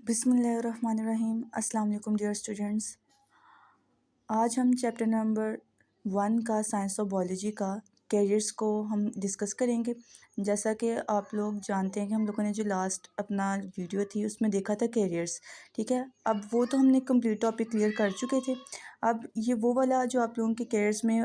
बिस्मिल्लाहिर्रहमानिर्रहीम। अस्सलाम वालेकुम डियर स्टूडेंट्स। आज हम चैप्टर नंबर 1 का साइंस ऑफ बायोलॉजी का कैरियर्स को हम डिस्कस करेंगे। जैसा कि आप लोग जानते हैं कि हम लोगों ने जो लास्ट अपना वीडियो थी उसमें देखा था कैरियर्स, ठीक है। अब वो तो हमने कंप्लीट टॉपिक क्लियर कर चुके थे। अब ये वो वाला जो आप लोगों के कैरियर्स में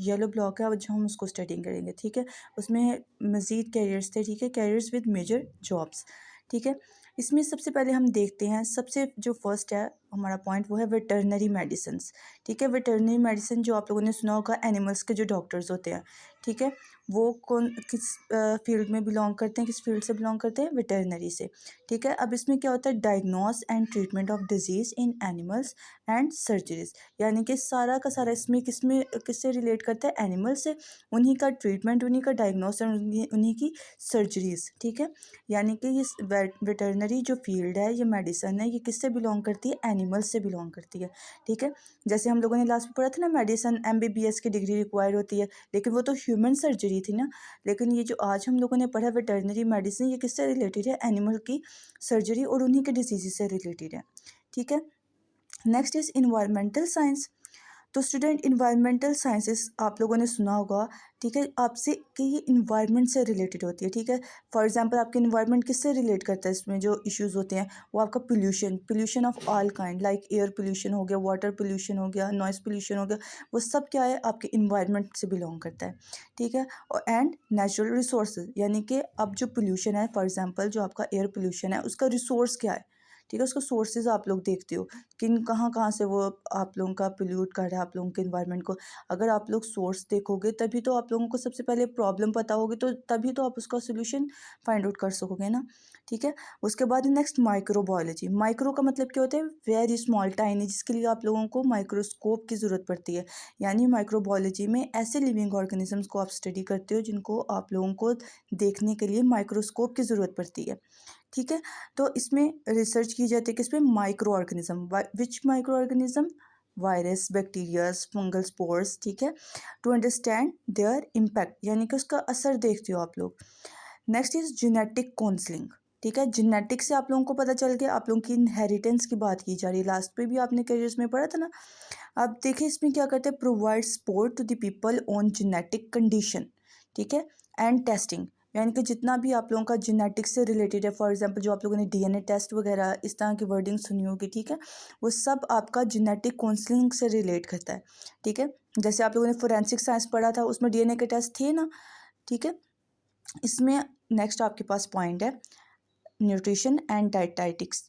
येलो ब्लॉक है, अब जो हम उसको स्टडी करेंगे, ठीक है। उसमें मज़ीद कैरियर्स थे, ठीक है, कैरियर्स विद मेजर जॉब्स, ठीक है। इसमें सबसे पहले हम देखते हैं, सबसे जो फर्स्ट है हमारा पॉइंट वो है वेटरनरी मेडिसिन्स, ठीक है। वेटरनरी मेडिसिन जो आप लोगों ने सुना होगा, एनिमल्स के जो डॉक्टर्स होते हैं, ठीक है, वो कौन किस फील्ड में बिलोंग करते हैं, किस फील्ड से बिलोंग करते हैं, वेटरनरी से, ठीक है। अब इसमें क्या होता है, diagnose and treatment of disease in animals and surgeries, यानी कि सारा का सारा इसमें किससे रिलेट करता है, एनिमल से, उन्हीं का ट्रीटमेंट, उन्हीं का डायग्नोस एंड उन्हीं की सर्जरीज, ठीक है। यानी कि ये वेटरनरी जो फील्ड है, ये मेडिसन है, ये किससे बिलोंग करती है, एनिमल्स से बिलोंग करती है, ठीक है। जैसे हम लोगों ने लास्ट में पढ़ा था ना, मेडिसन MBBS की डिग्री रिक्वायर होती है, लेकिन वो तो ह्यूमन सर्जरी थी ना। लेकिन ये जो आज हम लोगों ने पढ़ा वेटरनरी मेडिसिन, ये किससे रिलेटेड है, एनिमल की सर्जरी और उन्हीं के डिजीज़ से रिलेटेड है, ठीक है। Next is environmental science. तो स्टूडेंट, इन्वायरमेंटल साइंसेस आप लोगों ने सुना होगा, ठीक है, आपसे कि ये इन्वायरमेंट से रिलेटेड होती है, ठीक है। फॉर एग्जांपल आपके इन्वायरमेंट किससे रिलेट करता है, इसमें जो इश्यूज होते हैं वो आपका pollution of all kind, like air pollution हो गया, वाटर पोल्यूशन हो गया, नॉइस पोल्यूशन हो गया, वो सब क्या है, आपके इन्वायरमेंट से बिलोंग करता है, ठीक है। और एंड नेचुरल रिसोर्सेज, यानी कि अब जो पोल्यूशन है, फॉर एग्जाम्पल जो आपका एयर पोल्यूशन है, उसका रिसोर्स क्या है, ठीक है, उसका सोर्सेज आप लोग देखते हो, किन कहाँ से वो आप लोगों का पोल्यूट कर रहा है आप लोगों के इन्वायरमेंट को। अगर आप लोग सोर्स देखोगे तभी तो आप लोगों को सबसे पहले प्रॉब्लम पता होगी, तो तभी तो आप उसका सोल्यूशन फाइंड आउट कर सकोगे ना, ठीक है। उसके बाद नेक्स्ट माइक्रोबायोलॉजी। माइक्रो का मतलब क्या होता है, वेरी स्मॉल, टाइनी, जिसके लिए आप लोगों को माइक्रोस्कोप की ज़रूरत पड़ती है। यानी माइक्रोबायोलॉजी में ऐसे लिविंग ऑर्गेनिजम्स को आप स्टडी करते हो जिनको आप लोगों को देखने के लिए माइक्रोस्कोप की ज़रूरत पड़ती है, ठीक है। तो इसमें रिसर्च की जाती है किसमें, micro organism, which micro organism, virus, bacterias, fungal spores, ठीक है, टू अंडरस्टैंड देयर इम्पैक्ट, यानी कि उसका असर देखते हो आप लोग। नेक्स्ट इज जेनेटिक काउंसलिंग, ठीक है। जेनेटिक से आप लोगों को पता चल गया, आप लोगों की इनहेरिटेंस की बात की जा रही है, लास्ट पे भी आपने कैरियर्स में पढ़ा था ना। अब देखिए इसमें क्या करते हैं, provide support to the people on genetic condition, ठीक है, एंड टेस्टिंग, यानी कि जितना भी आप लोगों का जेनेटिक्स से रिलेटेड है, फॉर एग्जांपल जो आप लोगों ने DNA टेस्ट वगैरह इस तरह की वर्डिंग सुनी होगी, ठीक है, वो सब आपका जेनेटिक काउंसलिंग से रिलेट करता है, ठीक है। जैसे आप लोगों ने फोरेंसिक साइंस पढ़ा था, उसमें DNA के टेस्ट थे ना, ठीक है। इसमें नेक्स्ट आपके पास पॉइंट है न्यूट्रिशन एंड डाइटेटिक्स,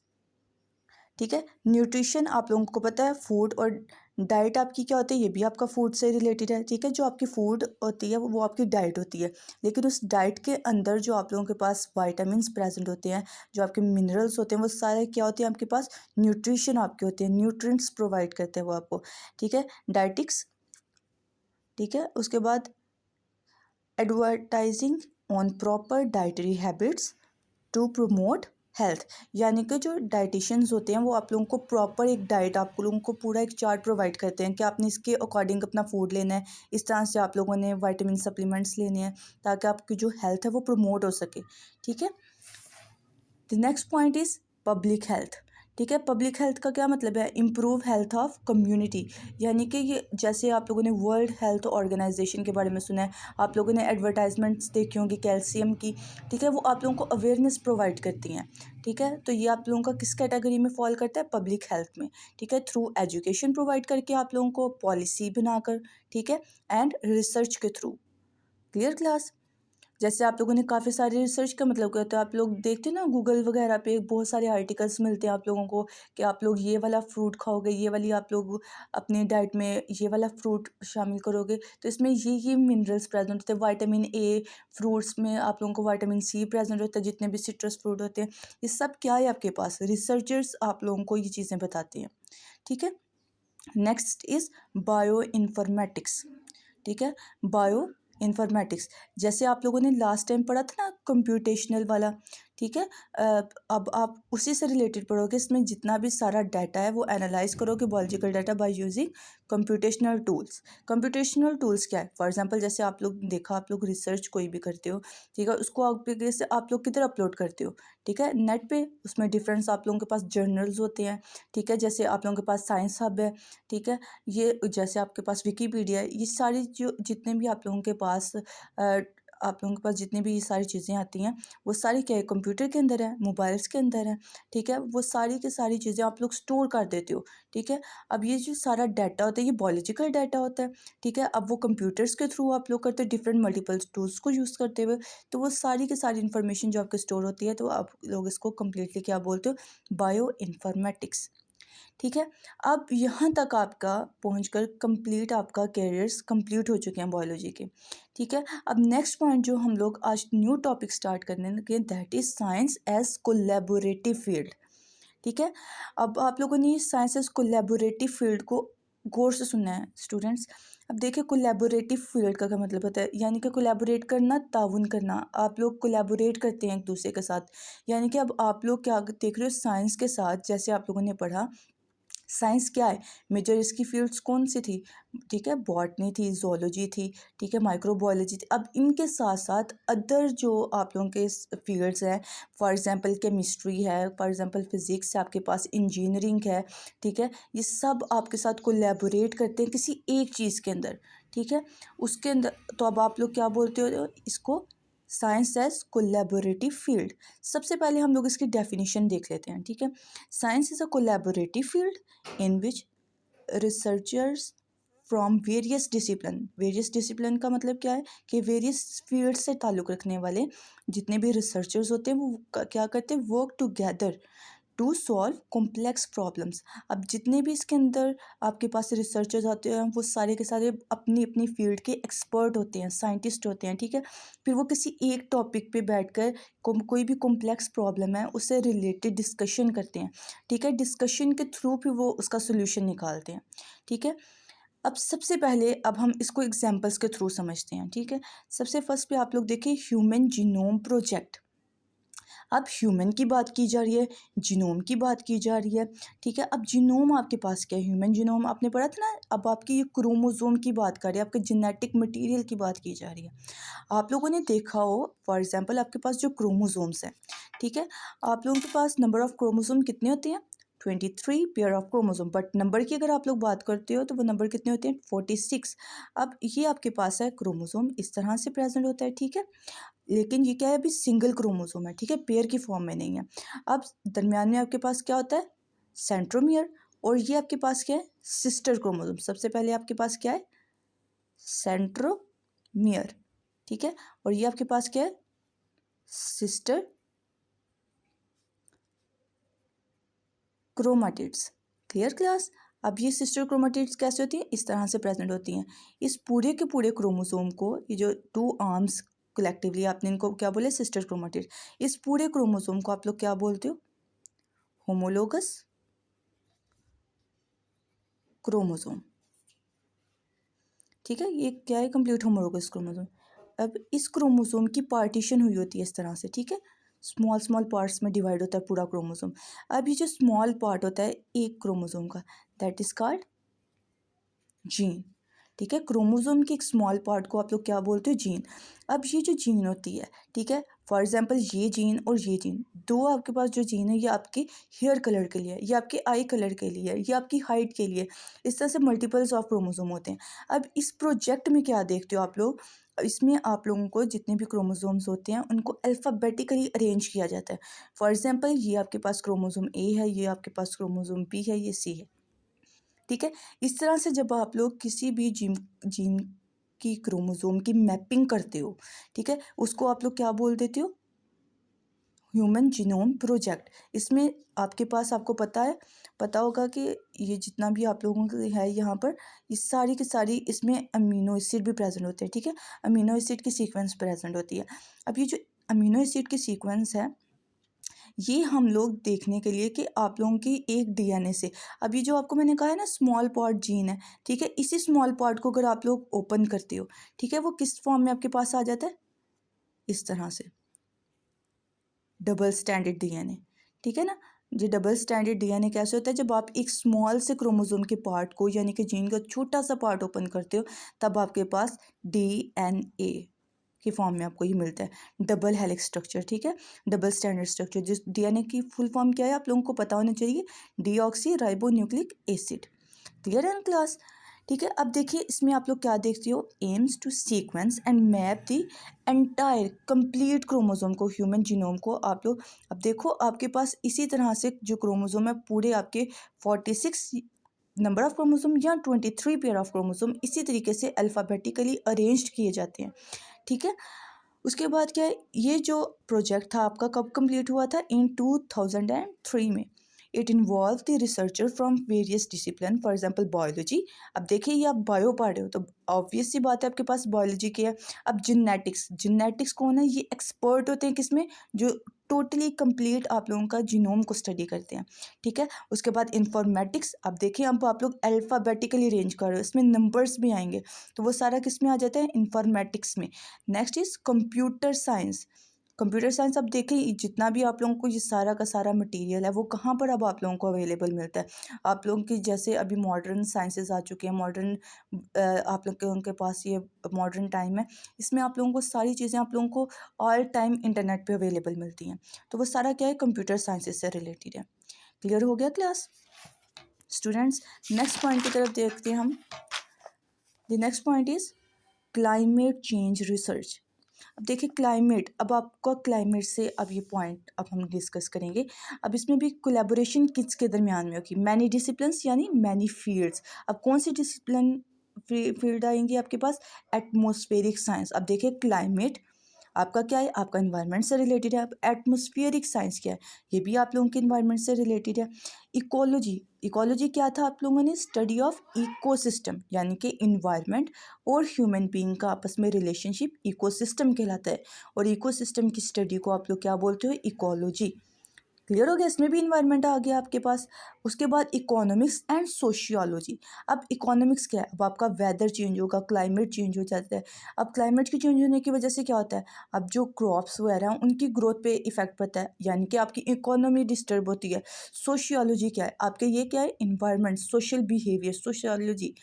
ठीक है। न्यूट्रिशन आप लोगों को पता है फूड, और डाइट आपकी क्या होती है, ये भी आपका फूड से रिलेटेड है, ठीक है। जो आपकी फूड होती है वो आपकी डाइट होती है, लेकिन उस डाइट के अंदर जो आप लोगों के पास वाइटामिन्स प्रेजेंट होते हैं, जो आपके मिनरल्स होते हैं, वो सारे क्या होते हैं आपके पास, न्यूट्रिशन आपके होते हैं, न्यूट्रिएंट्स प्रोवाइड करते हैं वो आपको, ठीक है, डाइटिक्स, ठीक है। उसके बाद advertising on proper dietary habits to promote health, यानी कि जो डाइटिशियंस होते हैं वो आप लोगों को प्रॉपर एक डाइट, आप लोगों को पूरा एक चार्ट प्रोवाइड करते हैं कि आपने इसके अकॉर्डिंग अपना फूड लेना है, इस तरह से आप लोगों ने विटामिन सप्लीमेंट्स लेने हैं ताकि आपकी जो हेल्थ है वो प्रमोट हो सके, ठीक है। The next point is public health, ठीक है। पब्लिक हेल्थ का क्या मतलब है, इम्प्रूव हेल्थ ऑफ कम्युनिटी, यानी कि ये जैसे आप लोगों ने वर्ल्ड हेल्थ ऑर्गेनाइजेशन के बारे में सुना है, आप लोगों ने एडवर्टाइजमेंट्स देखी होंगी कैल्शियम की, ठीक है, वो आप लोगों को अवेयरनेस प्रोवाइड करती हैं, ठीक है। तो ये आप लोगों का किस कैटेगरी में फॉल करता है, पब्लिक हेल्थ में, ठीक है। थ्रू एजुकेशन प्रोवाइड करके आप लोगों को, पॉलिसी बनाकर, ठीक है, एंड रिसर्च के थ्रू। Clear class. जैसे आप लोगों ने काफ़ी सारी रिसर्च का मतलब क्या होता है, आप लोग देखते हैं ना गूगल वगैरह पे बहुत सारे आर्टिकल्स मिलते हैं आप लोगों को कि आप लोग ये वाला फ्रूट खाओगे, ये वाली आप लोग अपनी डाइट में ये वाला फ्रूट शामिल करोगे तो इसमें ये मिनरल्स प्रेजेंट होते हैं, विटामिन A, फ्रूट्स में आप लोगों को विटामिन C प्रेजेंट होता है, जितने भी सिट्रस फ्रूट होते हैं, ये सब क्या है आपके पास, रिसर्चर्स आप लोगों को ये चीज़ें बताते हैं, ठीक है। नेक्स्ट इज़ बायो इन्फॉर्मेटिक्स, ठीक है, बायो इन्फॉर्मेटिक्स, जैसे आप लोगों ने लास्ट टाइम पढ़ा था ना कंप्यूटेशनल वाला, ठीक है। अब आप उसी से रिलेटेड पढ़ोगे, इसमें जितना भी सारा डाटा है वो एनालाइज करोगे biological data by using computational tools. Computational tools क्या है? फॉर एग्जांपल जैसे आप लोग देखा, आप लोग रिसर्च कोई भी करते हो, ठीक है, उसको आप जैसे आप लोग किधर अपलोड करते हो, ठीक है, नेट पे। उसमें डिफरेंस, आप लोगों के पास जर्नल्स होते हैं, ठीक है, जैसे आप लोगों के पास साइंस हब है, ठीक है, ये जैसे आपके पास विकीपीडिया है, ये सारी जो जितने भी आप लोगों के पास आप लोगों के पास जितनी भी ये सारी चीज़ें आती हैं, वो सारी क्या है, कंप्यूटर के अंदर है, मोबाइल्स के अंदर है, ठीक है, वो सारी की सारी चीज़ें आप लोग स्टोर कर देते हो, ठीक है। अब ये जो सारा डाटा होता है ये बायोलॉजिकल डाटा होता है, ठीक है। अब वो कंप्यूटर्स के थ्रू आप लोग करते हो डिफरेंट मल्टीपल टूल्स को यूज़ करते हुए, तो वो सारी की सारी इन्फॉर्मेशन जो आपके स्टोर होती है, तो आप लोग इसको कम्प्लीटली क्या बोलते हो, बायो इन्फॉर्मेटिक्स, ठीक है। अब यहाँ तक आपका पहुंचकर कंप्लीट आपका कैरियर्स कंप्लीट हो चुके हैं बायोलॉजी के, ठीक है। अब नेक्स्ट पॉइंट जो हम लोग आज न्यू टॉपिक स्टार्ट करने लगे, that is science as collaborative field, ठीक है। अब आप लोगों ने साइंस एज कोलैबोरेटिव फील्ड को गौर से सुनना है स्टूडेंट्स। अब देखिए कोलैबोरेटिव फील्ड का क्या मतलब होता है, यानी कि कोलैबोरेट करना, ताउन करना, आप लोग कोलैबोरेट करते हैं एक दूसरे के साथ। यानी कि अब आप लोग क्या देख रहे हो, साइंस के साथ जैसे आप लोगों ने पढ़ा, साइंस क्या है, मेजर इसकी फील्ड्स कौन सी थी, ठीक है, बॉटनी थी, जोलॉजी थी, ठीक है, माइक्रोबायोलॉजी थी। अब इनके साथ साथ अदर जो आप लोगों के फील्ड्स हैं, फॉर एग्जांपल केमिस्ट्री है, फॉर एग्जांपल फिजिक्स है, आपके पास इंजीनियरिंग है, ठीक है, ये सब आपके साथ कोलैबोरेट करते हैं किसी एक चीज़ के अंदर, ठीक है, उसके अंदर। तो अब आप लोग क्या बोलते हो इसको, साइंस एज कोलैबोरेटिव फील्ड। सबसे पहले हम लोग इसकी डेफिनेशन देख लेते हैं, ठीक है। Science is a collaborative field in which researchers from various discipline का मतलब क्या है कि वेरियस फील्ड से ताल्लुक़ रखने वाले जितने भी रिसर्चर्स होते हैं वो क्या करते हैं, work together to solve complex problems. अब जितने भी इसके अंदर आपके पास रिसर्चर्स आते हैं वो सारे के सारे अपनी अपनी फील्ड के एक्सपर्ट होते हैं, साइंटिस्ट होते हैं, ठीक है। फिर वो किसी एक टॉपिक पे बैठकर कोई भी कॉम्प्लेक्स प्रॉब्लम है उससे रिलेटेड डिस्कशन करते हैं, ठीक है। डिस्कशन के थ्रू फिर वो उसका सोल्यूशन निकालते हैं, ठीक है। अब सबसे पहले अब हम इसको एग्जांपल्स के थ्रू समझते हैं, ठीक है। सबसे फर्स्ट पे आप लोग देखिए ह्यूमन जीनोम प्रोजेक्ट। अब ह्यूमन की बात की जा रही है, जीनोम की बात की जा रही है, ठीक है। अब जीनोम आपके पास क्या है, ह्यूमन जीनोम आपने पढ़ा था ना। अब आपकी ये क्रोमोसोम की बात कर रही है, आपके जेनेटिक मटेरियल की बात की जा रही है। आप लोगों ने देखा हो फॉर एग्जांपल आपके पास जो क्रोमोसोम्स हैं, ठीक है, आप लोगों के पास नंबर ऑफ क्रोमोसोम कितने होते हैं, 23 pair of chromosome. But number की अगर आप लोग बात करते हो तो वो नंबर कितने होते हैं, 46। अब ये आपके पास है क्रोमोसोम इस तरह से प्रेजेंट होता है, ठीक है। लेकिन ये क्या है, अभी सिंगल क्रोमोसोम है, ठीक है, पेयर की फॉर्म में नहीं है। अब दरम्यान में आपके पास क्या होता है, सेंट्रोमियर। और ये आपके पास क्या है, सिस्टर क्रोमोसोम। सबसे पहले आपके पास क्या है, सेंट्रोमियर, ठीक है। और ये आपके पास क्या है, सिस्टर क्रोमाटिड्स। Clear class. अब ये सिस्टर क्रोमाटिड्स कैसे होती हैं, इस तरह से प्रेजेंट होती हैं। इस पूरे के पूरे क्रोमोसोम को, ये जो 2 आर्म्स कलेक्टिवली आपने इनको क्या बोले, सिस्टर क्रोमाटिड। इस पूरे क्रोमोसोम को आप लोग क्या बोलते हो, होमोलोगस क्रोमोसोम, ठीक है। ये क्या है, कंप्लीट होमोलोगस क्रोमोसोम। अब इस क्रोमोसोम की पार्टीशन हुई होती है इस तरह से, ठीक है, स्मॉल स्मॉल पार्ट्स में डिवाइड होता है पूरा क्रोमोसोम। अब ये जो स्मॉल पार्ट होता है एक क्रोमोसोम का, दैट इज कॉल्ड जीन, ठीक है। क्रोमोसोम के एक स्मॉल पार्ट को आप लोग क्या बोलते हो, जीन। अब ये जो जीन होती है, ठीक है, फॉर एग्जांपल ये जीन और ये जीन, दो आपके पास जो जीन है ये आपके हेयर कलर के लिए है, ये आपके आई कलर के लिए है, ये आपकी हाइट के लिए, इस तरह से मल्टीपल्स ऑफ क्रोमोसोम होते हैं। अब इस प्रोजेक्ट में क्या देखते हो आप लोग, इसमें आप लोगों को जितने भी क्रोमोसोम्स होते हैं उनको अल्फ़ाबेटिकली अरेंज किया जाता है। फॉर एग्जांपल ये आपके पास क्रोमोसोम ए है, ये आपके पास क्रोमोसोम बी है, ये सी है, ठीक है। इस तरह से जब आप लोग किसी भी जीन जीन की क्रोमोसोम की मैपिंग करते हो, ठीक है, उसको आप लोग क्या बोल देते हो, ह्यूमन जीनोम प्रोजेक्ट। इसमें आपके पास, आपको पता होगा कि ये जितना भी आप लोगों के है यहाँ पर, ये सारी की सारी इसमें अमीनो एसिड भी प्रेजेंट होते हैं, ठीक है। अमीनो एसिड की सीक्वेंस प्रेजेंट होती है। अब ये जो अमीनो एसिड की सीक्वेंस है ये हम लोग देखने के लिए कि आप लोगों की एक डीएनए से, अभी जो आपको मैंने कहा है ना स्मॉल पार्ट जीन है, ठीक है, इसी स्मॉल पार्ट को अगर आप लोग ओपन करते हो, ठीक है, वो किस फॉर्म में आपके पास आ जाता है, इस तरह से, डबल स्टैंडर्ड डीएनए, ठीक है ना। ये डबल स्टैंडर्ड डीएनए कैसे होता है, जब आप एक स्मॉल से क्रोमोसोम के पार्ट को यानी कि जीन का छोटा सा पार्ट ओपन करते हो, तब आपके पास डीएनए की फॉर्म में आपको ये मिलता है डबल हेलिक्स स्ट्रक्चर, ठीक है, डबल स्टैंडर्ड स्ट्रक्चर। जिस डीएनए की फुल फॉर्म क्या है आप लोगों को पता होना चाहिए, deoxy ribo nucleic acid. Clear है क्लास? ठीक है, अब देखिए इसमें आप लोग क्या देखते हो, aims to sequence and map the entire complete chromosome को, ह्यूमन जीनोम को आप लोग। अब देखो आपके पास इसी तरह से जो क्रोमोसोम है पूरे आपके 46 नंबर ऑफ क्रोमोसोम या 23 पेयर ऑफ क्रोमोसोम इसी तरीके से अल्फ़ाबेटिकली अरेंज्ड किए जाते हैं, ठीक है। उसके बाद क्या है, ये जो प्रोजेक्ट था आपका कब कंप्लीट हुआ था, इन 2003 में। It involve the researcher from various discipline, for example biology. अब देखिए ये आप बायो पढ़ रहे हो तो ऑब्वियस सी बात है आपके पास बायोलॉजी की है। अब जिनेटिक्स, जिनेटिक्स कौन है, ये एक्सपर्ट होते हैं किसमें, जो टोटली कंप्लीट आप लोगों का जीनोम को स्टडी करते हैं, ठीक है। उसके बाद इंफॉर्मेटिक्स, अब देखिए अब आप लोग अल्फ़ाबेटिकली अरेंज कर रहे हो, इसमें नंबर्स भी आएंगे, तो वो सारा किस में आ जाता है, इंफॉर्मेटिक्स में। Next is computer science. Computer science, अब देखें जितना भी आप लोगों को ये सारा का सारा मटेरियल है वो कहाँ पर अब आप लोगों को अवेलेबल मिलता है। आप लोगों की जैसे अभी मॉडर्न साइंसेस आ चुके हैं, मॉडर्न आप लोग के उनके पास ये मॉडर्न टाइम है, इसमें आप लोगों को सारी चीज़ें आप लोगों को ऑल टाइम इंटरनेट पे अवेलेबल मिलती हैं। तो वो सारा क्या है, कंप्यूटर साइंसेस से रिलेटेड है। क्लियर हो गया क्लास स्टूडेंट्स? नेक्स्ट पॉइंट की तरफ देखते हैं हम। The next point is climate change research. अब देखिए क्लाइमेट, अब आपका क्लाइमेट से अब ये पॉइंट अब हम डिस्कस करेंगे। अब इसमें भी कोलैबोरेशन किसके दरमियान में होगी, मैनी डिसिप्लिन्स यानी मैनी फील्ड्स। अब कौन सी डिसिप्लिन फील्ड आएंगी आपके पास, एटमॉस्फेरिक साइंस। अब देखिए क्लाइमेट आपका क्या है, आपका इन्वायरमेंट से रिलेटेड है। अब एटमॉस्फेरिक साइंस क्या है, ये भी आप लोगों के इन्वायरमेंट से रिलेटेड है। इकोलॉजी, इकोलॉजी क्या था आप लोगों ने, स्टडी ऑफ इकोसिस्टम यानी कि इन्वायरमेंट और ह्यूमन बीइंग का आपस में रिलेशनशिप इकोसिस्टम कहलाता है, और इकोसिस्टम की स्टडी को आप लोग क्या बोलते हो, इकोलॉजी। क्लियर हो गया, इसमें भी इन्वायरमेंट आ गया आपके पास। उसके बाद इकोनॉमिक्स एंड सोशियोलॉजी। अब इकोनॉमिक्स क्या है, अब आपका वेदर चेंज होगा, क्लाइमेट चेंज हो जाता है। अब क्लाइमेट के चेंज होने की वजह से क्या होता है, अब जो क्रॉप्स वगैरह हैं उनकी ग्रोथ पे इफेक्ट पड़ता है, यानी कि आपकी इकोनॉमी डिस्टर्ब होती है। सोशियोलॉजी क्या है आपके, ये क्या है, इन्वायरमेंट, सोशल बिहेवियर, सोशियोलॉजी,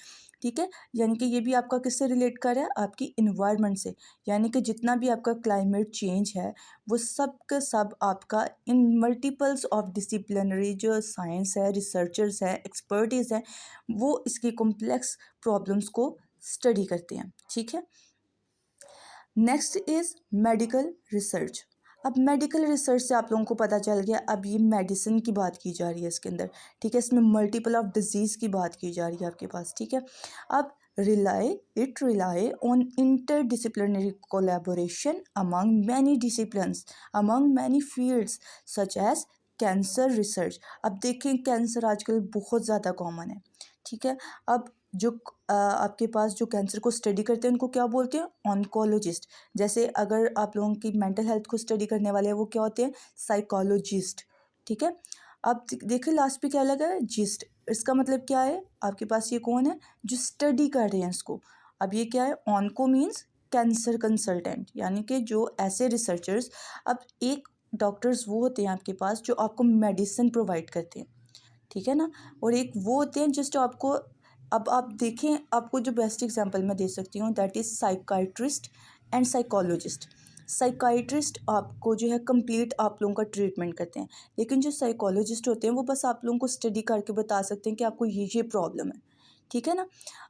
ठीक है। यानी कि ये भी आपका किससे रिलेट कर रहा है, आपकी इन्वायरमेंट से। यानी कि जितना भी आपका क्लाइमेट चेंज है वो सब का सब आपका इन मल्टीपल्स ऑफ डिसिप्लिनरी जो साइंस है, रिसर्चर्स है, एक्सपर्टीज है, वो इसकी कॉम्प्लेक्स प्रॉब्लम्स को स्टडी करते हैं, ठीक है। Next is medical research. अब मेडिकल रिसर्च से आप लोगों को पता चल गया, अब ये मेडिसिन की बात की जा रही है इसके अंदर, ठीक है। इसमें मल्टीपल ऑफ डिजीज़ की बात की जा रही है आपके पास, ठीक है। अब rely on interdisciplinary collaboration among many disciplines, among many fields such as cancer research. अब देखें कैंसर आजकल बहुत ज़्यादा कॉमन है, ठीक है। अब जो आपके पास जो कैंसर को स्टडी करते हैं उनको क्या बोलते हैं, ऑन्कोलॉजिस्ट। जैसे अगर आप लोगों की मेंटल हेल्थ को स्टडी करने वाले हैं वो क्या होते हैं, साइकोलॉजिस्ट, ठीक है। अब देखिए लास्ट पे क्या लगा है, जिस्ट। इसका मतलब क्या है, आपके पास ये कौन है जो स्टडी कर रहे हैं इसको। अब ये क्या है, ऑनको मीन्स कैंसर कंसल्टेंट, यानी कि जो ऐसे रिसर्चर्स, अब एक डॉक्टर्स वो होते हैं आपके पास जो आपको मेडिसिन प्रोवाइड करते हैं, ठीक है ना, और एक वो होते हैं जिस जो आपको, अब आप देखें आपको जो बेस्ट एग्जांपल मैं दे सकती हूँ that is psychiatrist and psychologist. Psychiatrist आपको जो है कंप्लीट आप लोगों का ट्रीटमेंट करते हैं, लेकिन जो साइकोलॉजिस्ट होते हैं वो बस आप लोगों को स्टडी करके बता सकते हैं कि आपको ये प्रॉब्लम है, ठीक है ना।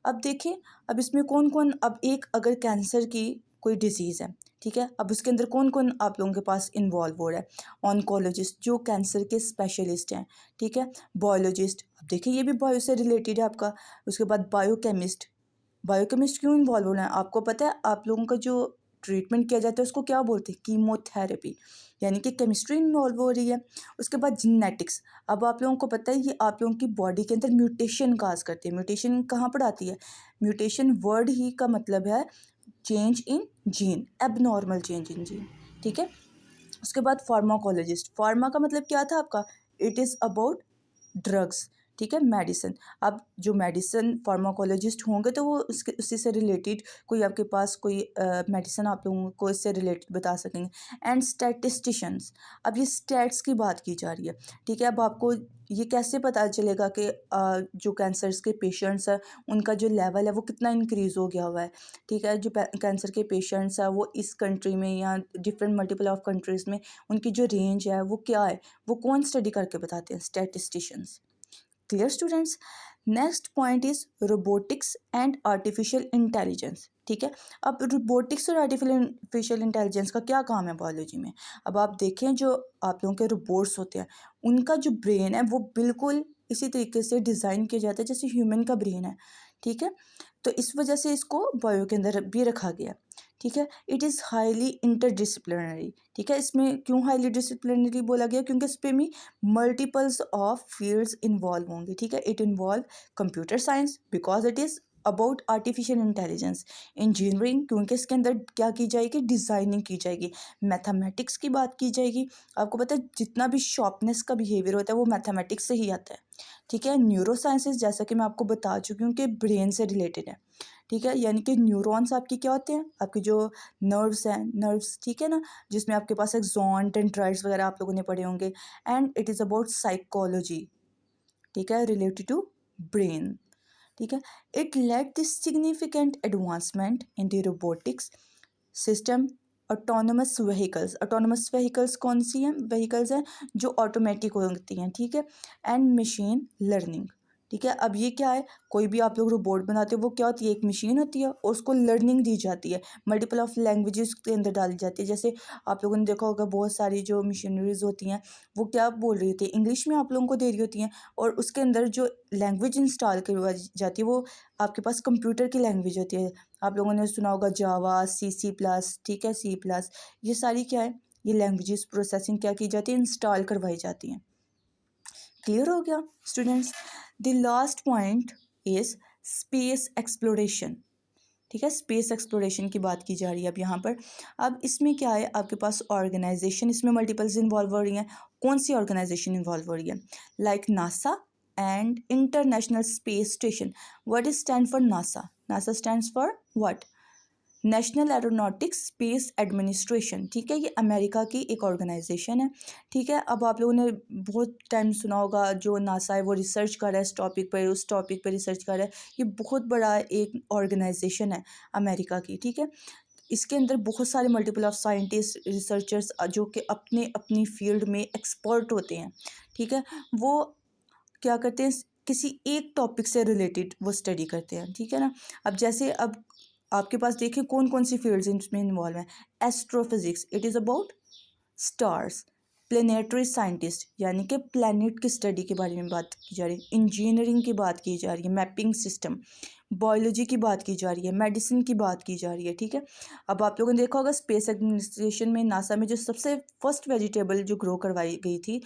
अब देखिए अब इसमें कौन कौन, अब एक अगर कैंसर की कोई डिजीज़ है, ठीक है, अब उसके अंदर कौन कौन आप लोगों के पास इन्वॉल्व हो रहा है, ऑन्कोलॉजिस्ट जो कैंसर के स्पेशलिस्ट हैं, ठीक है, बायोलॉजिस्ट, अब देखिए ये भी बायो से रिलेटेड है आपका। उसके बाद बायोकेमिस्ट, बायोकेमिस्ट क्यों इन्वॉल्व होना है आपको पता है, आप लोगों का जो ट्रीटमेंट किया जाता है उसको क्या बोलते हैं, कीमोथेरेपी, यानी कि केमिस्ट्री इन्वॉल्व हो रही है। उसके बाद जेनेटिक्स, अब आप लोगों को पता है ये आप लोगों की बॉडी के अंदर म्यूटेशन काज करती है। म्यूटेशन कहाँ पर आती है, म्यूटेशन वर्ड ही का मतलब है change in gene, abnormal change in gene, ठीक है। उसके बाद फार्माकोलॉजिस्ट, फार्मा का मतलब क्या था आपका, इट इज़ अबाउट ड्रग्स, ठीक है, मेडिसिन। अब जो मेडिसिन फार्माकोलॉजिस्ट होंगे तो वो उसी से रिलेटेड कोई आपके पास कोई मेडिसिन आप लोगों को इससे रिलेटेड बता सकेंगे। एंड स्टैटिस्टिशियंस, अब ये स्टैट्स की बात की जा रही है, ठीक है। अब आपको ये कैसे पता चलेगा कि जो कैंसर्स के पेशेंट्स हैं उनका जो लेवल है वो कितना इंक्रीज़ हो गया हुआ है, ठीक है। जो कैंसर के पेशेंट्स हैं वो इस कंट्री में या डिफरेंट मल्टीपल ऑफ कंट्रीज़ में उनकी जो रेंज है वो क्या है, वो कौन स्टडी करके बताते हैं, statisticians. Clear students. Next point is robotics and artificial intelligence, ठीक है। अब रोबोटिक्स और आर्टिफिशियल इंटेलिजेंस का क्या काम है बायोलॉजी में। अब आप देखें जो आप लोगों के रोबोट्स होते हैं उनका जो ब्रेन है वो बिल्कुल इसी तरीके से डिज़ाइन किया जाता है जैसे ह्यूमन का ब्रेन है, ठीक है। तो इस वजह से इसको बायो के अंदर भी रखा गया, ठीक है। इट इज़ हाईली इंटरडिसिप्लिनरी, ठीक है। इसमें क्यों हाईली डिसिप्लिनरी बोला गया, क्योंकि इस पे भी मल्टीपल्स ऑफ फील्ड्स इन्वॉल्व होंगे, ठीक है। It involve computer science because it is about artificial intelligence, engineering क्योंकि इसके अंदर क्या की जाएगी, डिज़ाइनिंग की जाएगी, मैथमेटिक्स की बात की जाएगी। आपको पता है जितना भी शॉर्पनेस का बिहेवियर होता है वो मैथमेटिक्स से ही आता है, ठीक है। न्यूरो साइंसेज जैसा कि मैं आपको बता चुकी हूँ कि ब्रेन से रिलेटेड है, ठीक है। यानी कि न्यूरॉन्स आपकी क्या होते हैं, आपकी जो नर्व्स हैं, नर्व्स, ठीक है ना, जिसमें आपके पास एक्सॉन डेंड्राइट्स वगैरह आप लोगों ने पढ़े होंगे। And it is about psychology, ठीक है, रिलेटेड टू ब्रेन, ठीक है। It led this significant advancement in the robotics system. Autonomous vehicles कौन सी हैं, व्हीकल्स हैं जो ऑटोमेटिक होती हैं, ठीक है। एंड मशीन लर्निंग, ठीक है। अब ये क्या है, कोई भी आप लोग रोबोट बनाते हो वो क्या होती है, एक मशीन होती है और उसको लर्निंग दी जाती है, मल्टीपल ऑफ लैंग्वेजेस के अंदर डाली जाती है। जैसे आप लोगों ने देखा होगा बहुत सारी जो मशीनरीज होती हैं वो क्या बोल रही होती है, इंग्लिश में आप लोगों को दे रही होती हैं और उसके अंदर जो लैंग्वेज इंस्टॉल करवाई जाती है वो आपके पास कंप्यूटर की लैंग्वेज होती है। आप लोगों ने सुना होगा जावा, C++, ठीक है, C++, ये सारी क्या है, ये लैंग्वेजेस प्रोसेसिंग क्या की जाती है, इंस्टॉल करवाई जाती हैं। क्लियर हो गया students. The last point is space exploration, ठीक है। स्पेस एक्सप्लोरेशन की बात की जा रही है अब यहाँ पर। अब इसमें क्या है, आपके पास ऑर्गेनाइजेशन इसमें मल्टीपल्स इन्वॉल्व हो रही हैं। कौन सी ऑर्गेनाइजेशन इन्वॉल्व हो रही है, like NASA and international space station. What is stand for NASA, NASA stands for what, national aeronautics space administration, ठीक है। ये अमेरिका की एक ऑर्गेनाइजेशन है, ठीक है। अब आप लोगों ने बहुत टाइम सुना होगा जो नासा है वो रिसर्च कर रहा है इस टॉपिक पर, उस टॉपिक पर रिसर्च कर रहा है। ये बहुत बड़ा एक ऑर्गेनाइजेशन है अमेरिका की, ठीक है। इसके अंदर बहुत सारे मल्टीपल ऑफ साइंटिस्ट, रिसर्चर्स जो कि अपने अपनी फील्ड में एक्सपर्ट होते हैं, ठीक है। वो क्या करते हैं, किसी एक टॉपिक से रिलेटेड वो स्टडी करते हैं, ठीक है ना। अब जैसे अब आपके पास देखिए कौन कौन सी फील्ड्स इसमें इन्वॉल्व हैं। Astrophysics, it is about stars. Planetary scientist यानी कि प्लैनेट की स्टडी के बारे में बात की जा रही है। इंजीनियरिंग की बात की जा रही है, मैपिंग सिस्टम। बायोलॉजी की बात की जा रही है, मेडिसिन की बात की जा रही है, ठीक है। अब आप लोगों ने देखा होगा स्पेस एडमिनिस्ट्रेशन में नासा में जो सबसे फर्स्ट वेजिटेबल जो ग्रो करवाई गई थी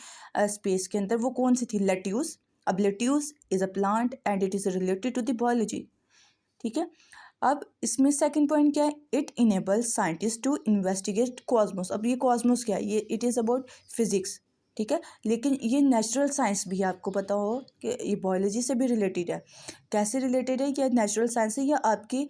स्पेस के अंदर वो कौन सी थी, लेट्यूस। अब lettuce is a plant and it is related to the biology, ठीक है। अब इसमें सेकंड पॉइंट क्या है, it enable scientist to investigate cosmos. अब ये कॉस्मोस क्या है, ये इट इज़ अबाउट फिजिक्स, ठीक है। लेकिन ये नेचुरल साइंस भी है, आपको पता हो कि ये बायोलॉजी से भी रिलेटेड है। कैसे रिलेटेड है, ये नेचुरल साइंस है, ये आपकी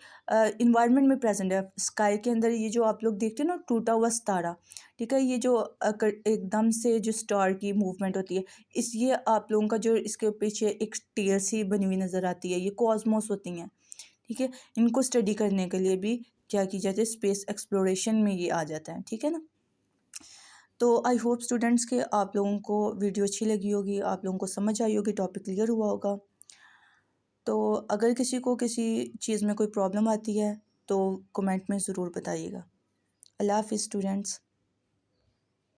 इन्वायरमेंट में प्रेजेंट है। स्काई के अंदर ये जो आप लोग देखते हैं ना टूटा हुआ सितारा, ठीक है, ये जो एकदम से जो स्टार की मूवमेंट होती है, इस ये आप लोगों का जो इसके पीछे एक टेल सी बनी हुई नज़र आती है, ये कॉस्मोस होती हैं, ठीक है। इनको स्टडी करने के लिए भी क्या की जाती है, स्पेस एक्सप्लोरेशन में ये आ जाता है, ठीक है ना। तो आई होप स्टूडेंट्स के आप लोगों को वीडियो अच्छी लगी होगी, आप लोगों को समझ आई होगी, टॉपिक क्लियर हुआ होगा। तो अगर किसी को किसी चीज़ में कोई प्रॉब्लम आती है तो कमेंट में ज़रूर बताइएगा। अल्लाह हाफिज़ स्टूडेंट्स।